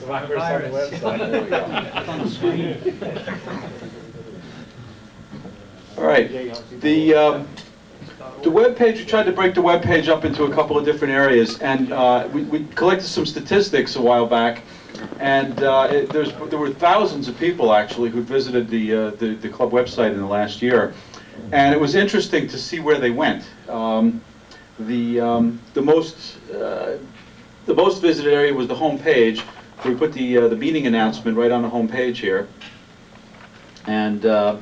website. It's on the screen. All right. The web page, we tried to break the web page up into a couple of different areas, and we collected some statistics a while back, and there were thousands of people actually who visited the club website in the last year, and it was interesting to see where they went. The most visited area was the home page. We put the meeting announcement right on the home page here, and the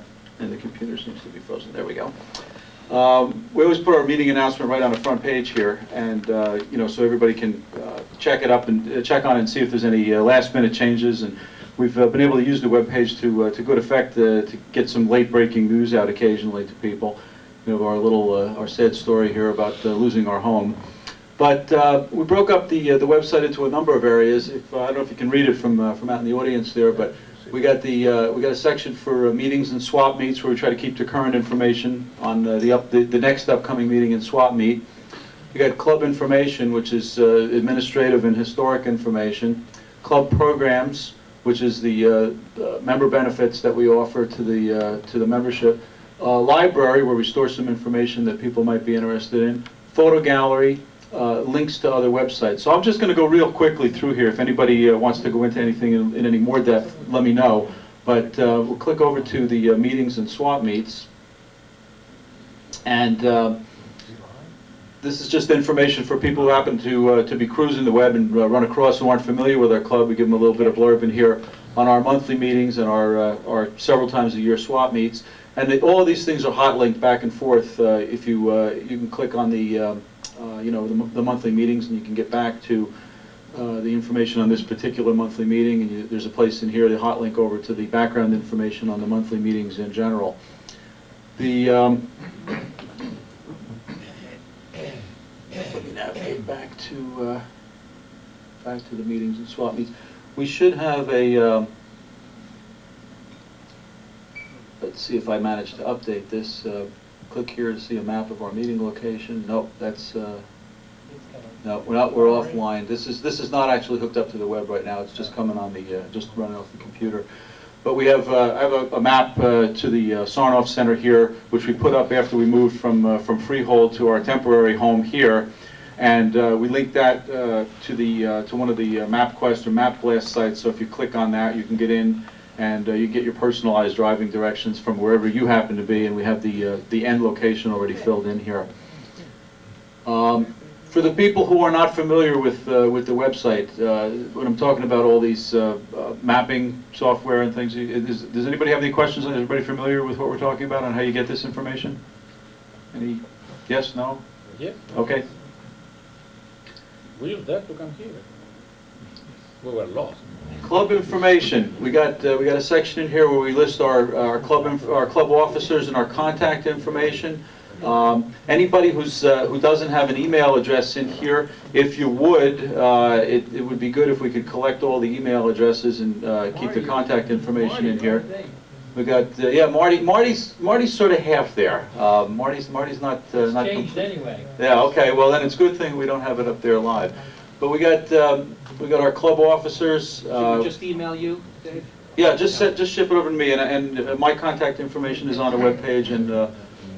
computer seems to be frozen. There we go. We always put our meeting announcement right on the front page here, and you know, so everybody can check it up and check on it and see if there's any last-minute changes. And we've been able to use the web page to good effect to get some late-breaking news out occasionally to people. You know, our sad story here about losing our home. But we broke up the website into a number of areas. I don't know if you can read it from out in the audience there, but we got a section for meetings and swap meets where we try to keep the current information on the next upcoming meeting and swap meet. We got club information, which is administrative and historic information. Club programs, which is the member benefits that we offer to the membership. Library, where we store some information that people might be interested in. Photo gallery. Links to other websites. So I'm just going to go real quickly through here. If anybody wants to go into anything in any more depth, let me know. But we'll click over to the meetings and swap meets. And this is just information for people who happen to be cruising the web and run across who aren't familiar with our club. We give them a little bit of blurb in here on our monthly meetings and our several times a year swap meets. And all of these things are hot linked back and forth. If you can click on the the monthly meetings, and you can get back to the information on this particular monthly meeting, and there's a place in here, the hot link over to the background information on the monthly meetings in general. Let me navigate back to the meetings and swap meets. We should have a, let's see if I manage to update this. Click here to see a map of our meeting location. Nope, that's no, we're offline. This is not actually hooked up to the web right now. It's just coming on the just running off the computer. But we have I have a map to the Sarnoff Center here, which we put up after we moved from Freehold to our temporary home here, and we linked that to one of the MapQuest or MapBlast sites. So if you click on that, you can get in. And you get your personalized driving directions from wherever you happen to be, and we have the end location already filled in here. For the people who are not familiar with the website, when I'm talking about all these mapping software and things, does anybody have any questions? Is everybody familiar with what we're talking about on how you get this information? Any? Yes? No? Yeah. Okay. We were there to come here. We were lost. Club information. We got a section in here where we list our club officers and our contact information. Anybody who doesn't have an email address in here, if you would, it would be good if we could collect all the email addresses and keep the contact information in here. We got yeah, Marty's sort of half there. Marty's not changed anyway. Yeah. Okay. Well, then it's a good thing we don't have it up there live. But we got our club officers. Should we just email you, Dave? Yeah, just ship it over to me, and my contact information is on the web page. And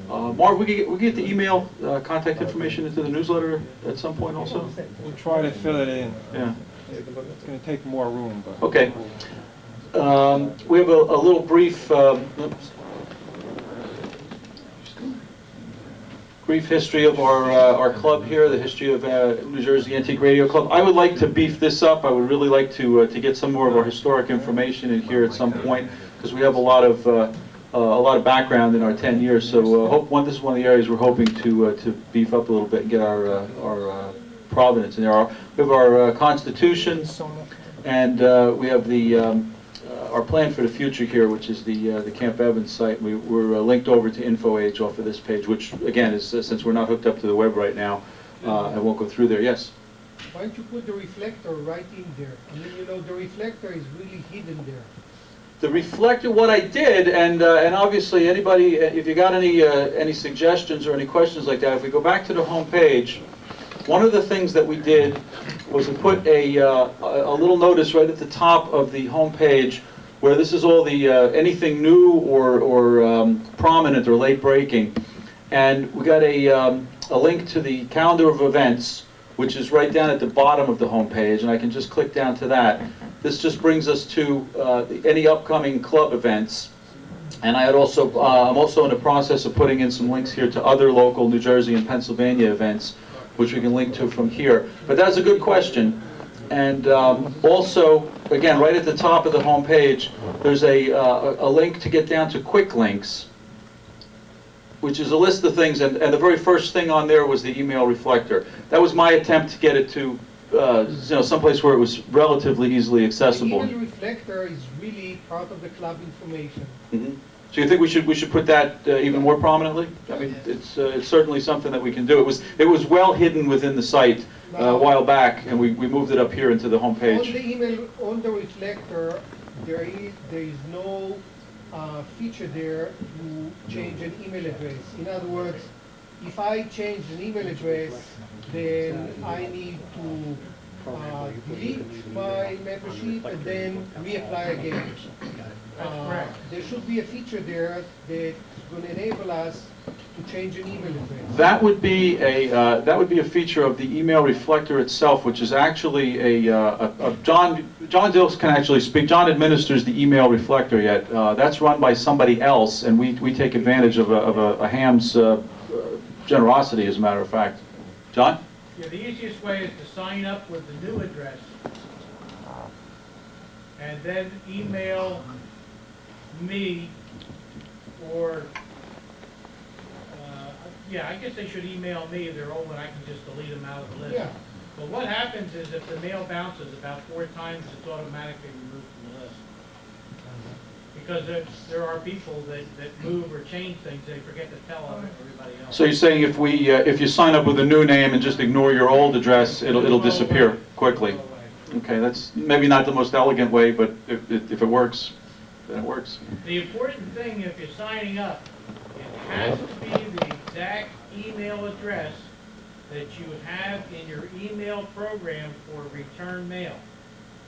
Mark, we get the email contact information into the newsletter at some point also. We'll try to fill it in. Yeah. It's going to take more room, but Okay. We have a little brief. Brief history of our club here, the history of New Jersey Antique Radio Club. I would like to beef this up. I would really like to get some more of our historic information in here at some point, because we have a lot of background in our 10 years. So this is one of the areas we're hoping to beef up a little bit and get our provenance in there. We have our Constitution, and we have our plan for the future here, which is the Camp Evans site. We're linked over to InfoAge off of this page, which again is since we're not hooked up to the web right now, I won't go through there. Yes. Why don't you put the reflector right in there? I mean, you know, the reflector is really hidden there. The reflector, what I did, and obviously anybody, if you got any suggestions or any questions like that, if we go back to the home page, one of the things that we did was to put a little notice right at the top of the homepage where this is all the, anything new or prominent or late breaking. And we got a link to the calendar of events, which is right down at the bottom of the homepage, and I can just click down to that. This just brings us to any upcoming club events. And I'm also in the process of putting in some links here to other local New Jersey and Pennsylvania events, which we can link to from here. But that's a good question. And also, again, right at the top of the homepage, there's a link to get down to quick links, which is a list of things, and the very first thing on there was the email reflector. That was my attempt to get it to someplace where it was relatively easily accessible. The email reflector is really part of the club information. Mm-hmm. So you think we should put that even more prominently? I mean, it's certainly something that we can do. It was well hidden within the site a while back, and we moved it up here into the home page. On the email, on the reflector, there is no feature there to change an email address. In other words, if I change an email address, then I need to delete my membership and then reapply again. There should be a feature there that's going to enable us to change an email address. That would be a feature of the email reflector itself, which is actually John Dilks can actually speak. John administers the email reflector yet. That's run by somebody else, and we take advantage of a ham's generosity, as a matter of fact. John? Yeah, the easiest way is to sign up with the new address and then email me or, yeah, I guess they should email me if they're old and I can just delete them out of the list. Yeah. But what happens is if the mail bounces about 4 times, it's automatically removed from the list. Because there are people that move or change things, they forget to tell everybody else. So you're saying if you sign up with a new name and just ignore your old address, it'll disappear quickly. Okay, that's maybe not the most elegant way, but if it works, then it works. The important thing, if you're signing up, it has to be the exact email address that you have in your email program for return mail.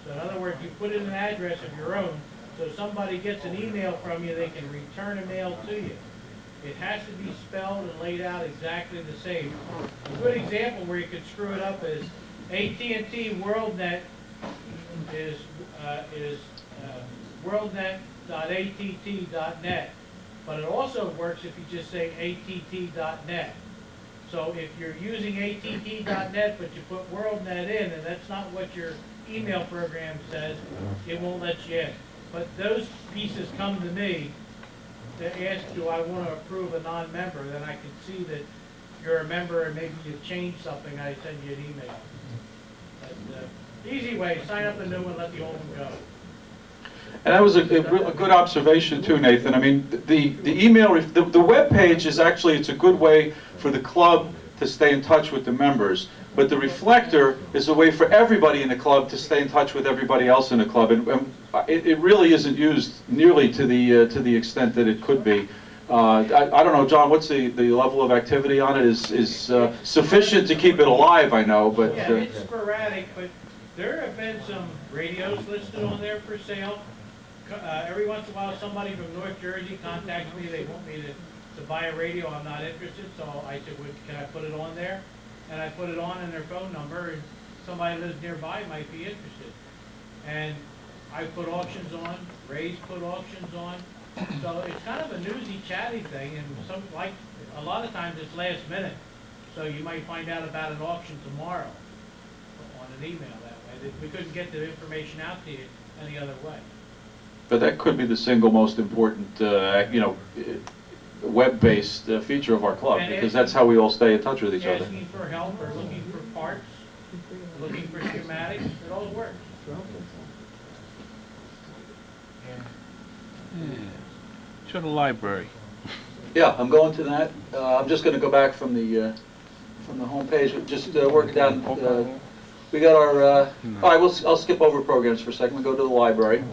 So in other words, you put in an address of your own, so somebody gets an email from you, they can return a mail to you. It has to be spelled and laid out exactly the same. A good example where you could screw it up is AT&T WorldNet is worldnet.att.net, but it also works if you just say att.net. So if you're using att.net but you put WorldNet in and that's not what your email program says, it won't let you in. But those pieces come to me to ask, do I want to approve a non-member? Then I can see that you're a member and maybe you changed something, I send you an email. But easy way, sign up the new one, let the old one go. And that was a good observation too, Nathan. I mean, the email, the web page is actually, it's a good way for the club to stay in touch with the members. But the reflector is a way for everybody in the club to stay in touch with everybody else in the club, and it really isn't used nearly to the extent that it could be. I don't know, John. What's the level of activity on it? Is sufficient to keep it alive? I know, but yeah, it's sporadic. But there have been some radios listed on there for sale. Every once in a while, somebody from North Jersey contacts me. They want me to buy a radio. I'm not interested, so I said, well, can I put it on there? And I put it on and their phone number, and somebody that lives nearby might be interested. And I put auctions on, Ray's put auctions on. So it's kind of a newsy, chatty thing, and a lot of times it's last minute. So you might find out about an auction tomorrow on an email that way. We couldn't get the information out to you any other way. But that could be the single most important, web-based feature of our club, because that's how we all stay in touch with each other. Asking for help or looking for parts, looking for schematics, it all works. To the library. Yeah, I'm going to that. I'm just going to go back from the home page. Just work down. We got our. All right, I'll skip over programs for a second. We go to the library.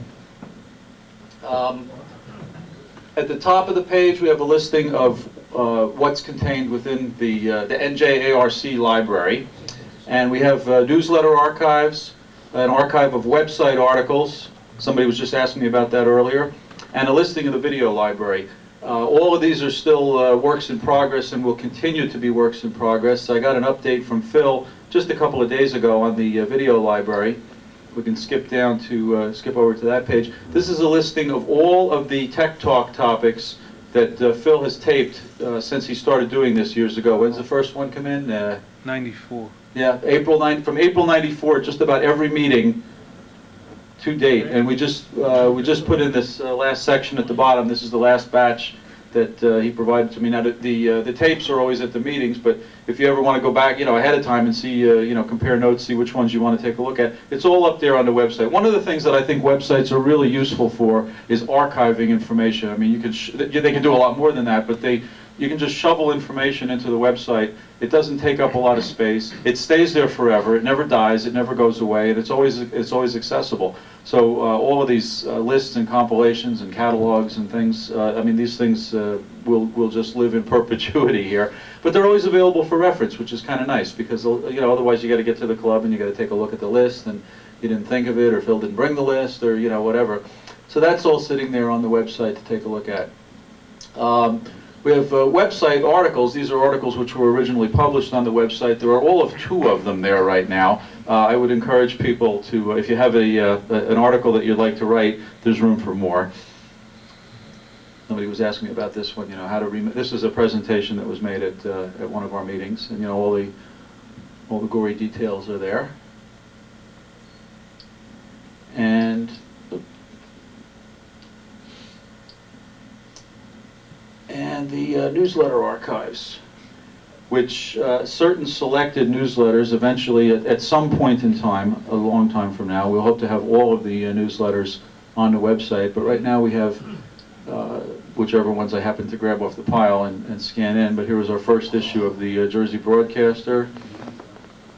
At the top of the page, we have a listing of what's contained within the NJARC library. And we have newsletter archives, an archive of website articles. Somebody was just asking me about that earlier. And a listing of the video library. All of these are still works in progress and will continue to be works in progress. I got an update from Phil just a couple of days ago on the video library. We can skip down to, skip over to that page. This is a listing of all of the Tech Talk topics that Phil has taped since he started doing this years ago. When's the first one come in? 94. Yeah, from April '94, just about every meeting to date. And we just put in this last section at the bottom. This is the last batch that he provided to me. Now the tapes are always at the meetings, but if you ever want to go back, ahead of time and see, compare notes, see which ones you want to take a look at, it's all up there on the website. One of the things that I think websites are really useful for is archiving information. I mean, they can do a lot more than that, but you can just shovel information into the website. It doesn't take up a lot of space. It stays there forever. It never dies. It never goes away, and it's always accessible. So all of these lists and compilations and catalogs and things, I mean, these things will just live in perpetuity here. But they're always available for reference, which is kind of nice, because otherwise you got to get to the club and you got to take a look at the list, and you didn't think of it, or Phil didn't bring the list, or whatever. So that's all sitting there on the website to take a look at. We have website articles. These are articles which were originally published on the website. There are all of 2 of them there right now. I would encourage people to, if you have an article that you'd like to write, there's room for more. Somebody was asking me about this one, how to this is a presentation that was made at one of our meetings, and all the gory details are there. And the newsletter archives, which certain selected newsletters eventually, at some point in time, a long time from now, we'll hope to have all of the newsletters on the website. But right now we have whichever ones I happen to grab off the pile and scan in. But here is our first issue of the Jersey Broadcaster,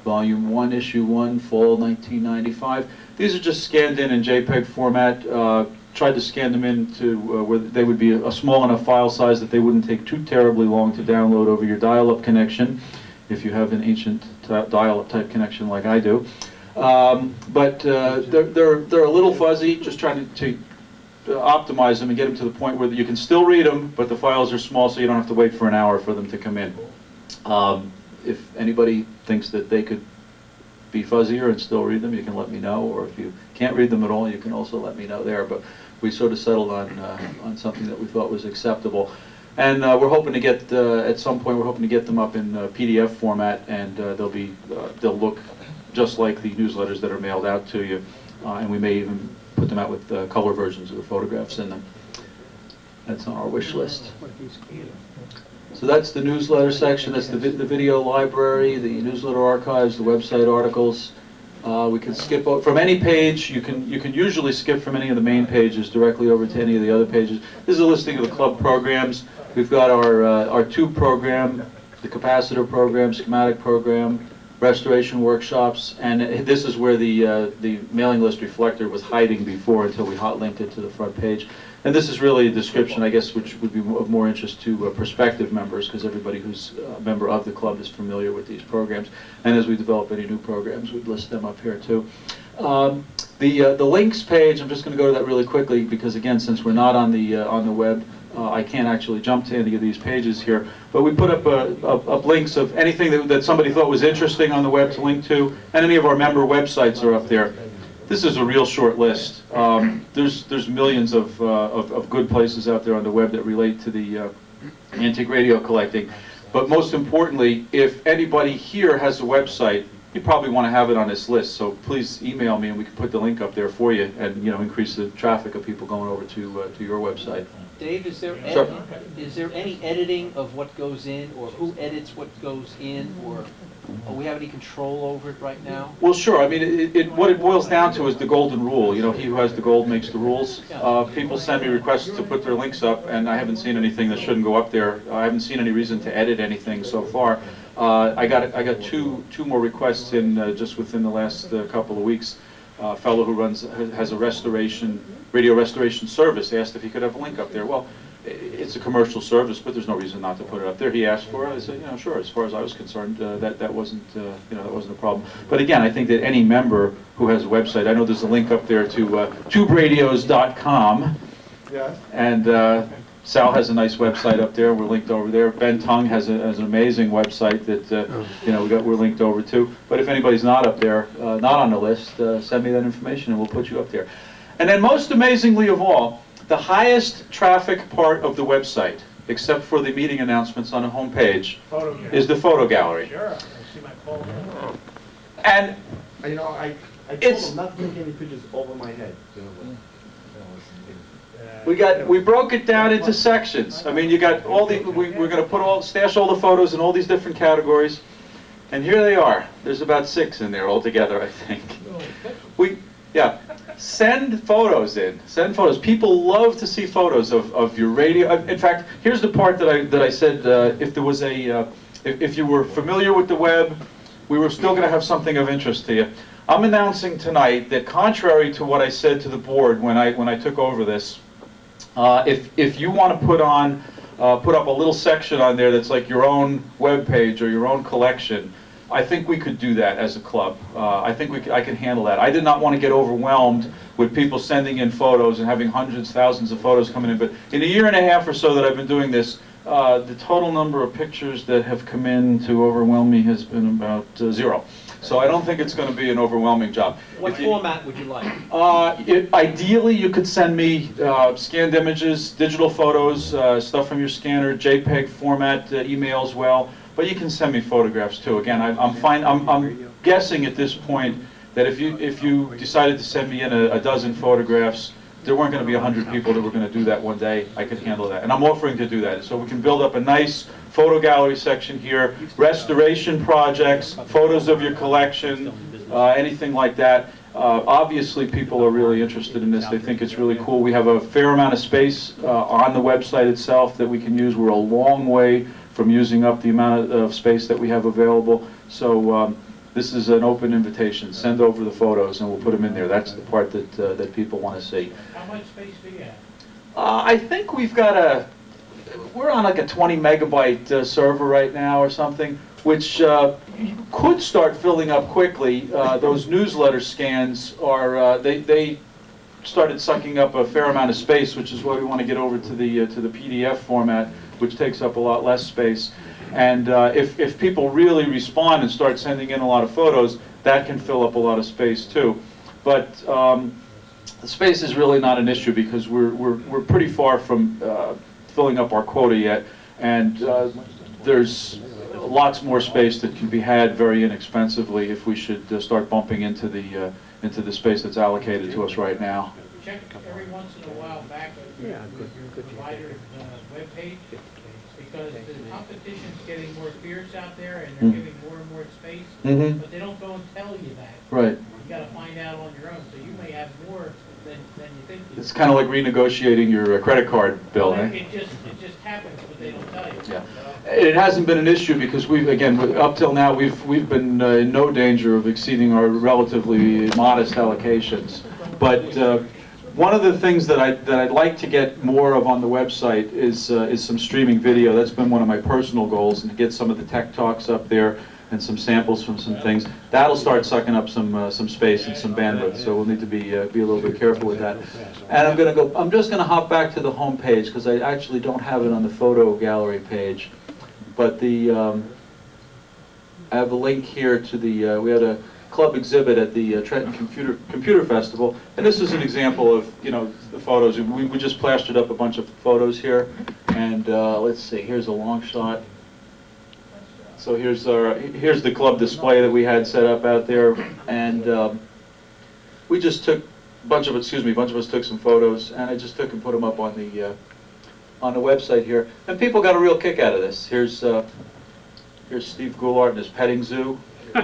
Volume 1, Issue 1, Fall 1995. These are just scanned in JPEG format. Tried to scan them into where they would be a small enough file size that they wouldn't take too terribly long to download over your dial-up connection, if you have an ancient dial-up type connection like I do. But they're a little fuzzy, just trying to optimize them and get them to the point where you can still read them, but the files are small, so you don't have to wait for an hour for them to come in. If anybody thinks that they could be fuzzier and still read them, you can let me know, or if you can't read them at all, you can also let me know there. But we sort of settled on something that we thought was acceptable, and we're hoping to get at some point we're hoping to get them up in PDF format, and they'll look just like the newsletters that are mailed out to you, and we may even put them out with color versions of the photographs in them. That's on our wish list. So that's the newsletter section. That's the video library, the newsletter archives, the website articles. We can skip from any page. You can usually skip from any of the main pages directly over to any of the other pages. This is a listing of the club programs. We've got our tube program, the capacitor program, schematic program, restoration workshops, and this is where the mailing list reflector was hiding before until we hot linked it to the front page. And this is really a description, I guess, which would be of more interest to prospective members, because everybody who's a member of the club is familiar with these programs. And as we develop any new programs, we'd list them up here too. The links page, I'm just going to go to that really quickly, because again, since we're not on the web, I can't actually jump to any of these pages here. But we put up links of anything that somebody thought was interesting on the web to link to, and any of our member websites are up there. This is a real short list. There's millions of good places out there on the web that relate to the antique radio collecting. But most importantly, if anybody here has a website, you probably want to have it on this list. So please email me and we can put the link up there for you, and increase the traffic of people going over to your website. Dave, is there any editing of what goes in, or who edits what goes in, or do we have any control over it right now? Well, sure. I mean, what it boils down to is the golden rule. He who has the gold makes the rules. People send me requests to put their links up, and I haven't seen anything that shouldn't go up there. I haven't seen any reason to edit anything so far. I got two more requests in just within the last couple of weeks. A fellow who has a radio restoration service asked if he could have a link up there. Well, it's a commercial service, but there's no reason not to put it up there. He asked for it. I said, you know, sure. As far as I was concerned, that wasn't that wasn't a problem. But again, I think that any member who has a website, I know there's a link up there to tuberadios.com, Yes. and Sal has a nice website up there. We're linked over there. Ben Tung has an amazing website that we're linked over to. But if anybody's not up there, not on the list, send me that information and we'll put you up there. And then most amazingly of all, the highest traffic part of the website, except for the meeting announcements on the home page, Photo gallery. is the photo gallery. Sure, I see my phone. And You know, I told It's- them not to take any pictures over my head. You know, we broke it down into sections. I mean, you got all the, we're going to stash all the photos in all these different categories. And here they are. There's about 6 in there altogether, I think. Yeah. Send photos in. Send photos. People love to see photos of your radio. In fact, here's the part that I said, if there was if you were familiar with the web, we were still going to have something of interest to you. I'm announcing tonight that contrary to what I said to the board when I took over this, if you want to put up a little section on there that's like your own web page or your own collection, I think we could do that as a club. I think I can handle that. I did not want to get overwhelmed with people sending in photos and having hundreds, thousands of photos coming in. But in a year and a half or so that I've been doing this, the total number of pictures that have come in to overwhelm me has been about 0. So I don't think it's going to be an overwhelming job. What format would you like? Ideally, you could send me scanned images, digital photos, stuff from your scanner, JPEG format, email as well. But you can send me photographs too. Again, I'm guessing at this point that if you decided to send me in a dozen photographs, there weren't going to be 100 people that were going to do that one day. I could handle that, and I'm offering to do that. So we can build up a nice photo gallery section here, restoration projects, photos of your collection, anything like that. Obviously, people are really interested in this. They think it's really cool. We have a fair amount of space on the website itself that we can use. We're a long way from using up the amount of space that we have available. So this is an open invitation. Send over the photos and we'll put them in there. That's the part that people want to see. How much space do you have? I think we're on like a 20 megabyte server right now or something, which could start filling up quickly. Those newsletter scans are, they started sucking up a fair amount of space, which is why we want to get over to the PDF format, which takes up a lot less space. And if people really respond and start sending in a lot of photos, that can fill up a lot of space too. But the space is really not an issue because we're pretty far from filling up our quota yet, and there's lots more space that can be had very inexpensively if we should start bumping into the space that's allocated to us right now. Check every once in a while back with your provider's webpage, because the competition's getting more fierce out there and they're giving more and more space, but they don't go and tell you that. Right. You gotta find out on your own, so you may have more than you think you do. It's kind of like renegotiating your credit card bill, Well, eh? it just happens, but they don't tell you. Yeah. It hasn't been an issue because up till now, we've been in no danger of exceeding our relatively modest allocations. But one of the things that I'd like to get more of on the website is some streaming video. That's been one of my personal goals, and to get some of the tech talks up there and some samples from some things. That'll start sucking up some space and some bandwidth. So we'll need to be a little bit careful with that. And I'm just gonna hop back to the home page because I actually don't have it on the photo gallery page. But I have a link here to we had a club exhibit at the Trenton Computer Festival, and this is an example of the photos. We just plastered up a bunch of photos here, and let's see. Here's a long shot. So here's the club display that we had set up out there, and we just took a bunch of us took some photos, and I just took and put them up on the website here, and people got a real kick out of this. Here's Steve Goulart in his petting zoo. Still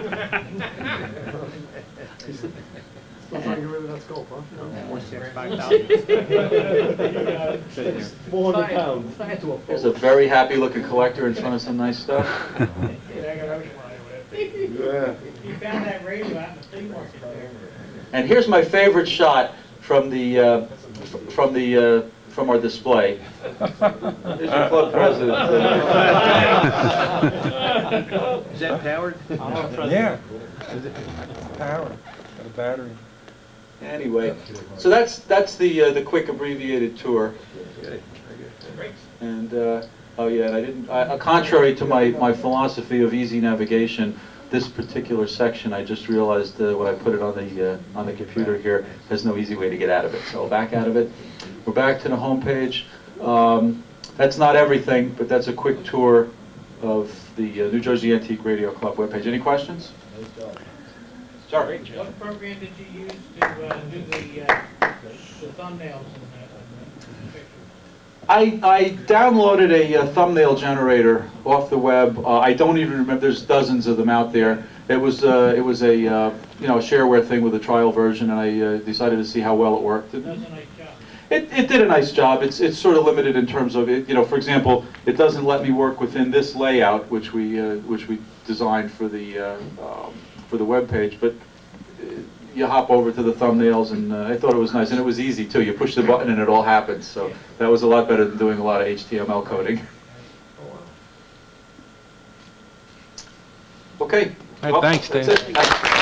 trying to get rid of that scope, huh? 400 pounds. There's a very happy looking collector in front of some nice stuff. Yeah. You found that radio out in the flea market there. And here's my favorite shot from from our display. Here's your club president. Is that powered? Yeah. Power, got a battery. Anyway, so that's the quick abbreviated tour. And oh yeah, and I didn't. Contrary to my philosophy of easy navigation, this particular section I just realized when I put it on the computer here has no easy way to get out of it. So back out of it. We're back to the home page. That's not everything, but that's a quick tour of the New Jersey Antique Radio Club webpage. Any questions? Sorry. What program did you use to do the thumbnails and the pictures? I downloaded a thumbnail generator off the web. I don't even remember. There's dozens of them out there. It was a you know, a shareware thing with a trial version, and I decided to see how well it worked. Does a nice job. It did a nice job. It's sort of limited in terms of it. You know, for example, it doesn't let me work within this layout, which we designed for the web page, but. You hop over to the thumbnails, and I thought it was nice, and it was easy too. You push the button and it all happens, so that was a lot better than doing a lot of HTML coding. Okay. All right, thanks, that's Dave. it.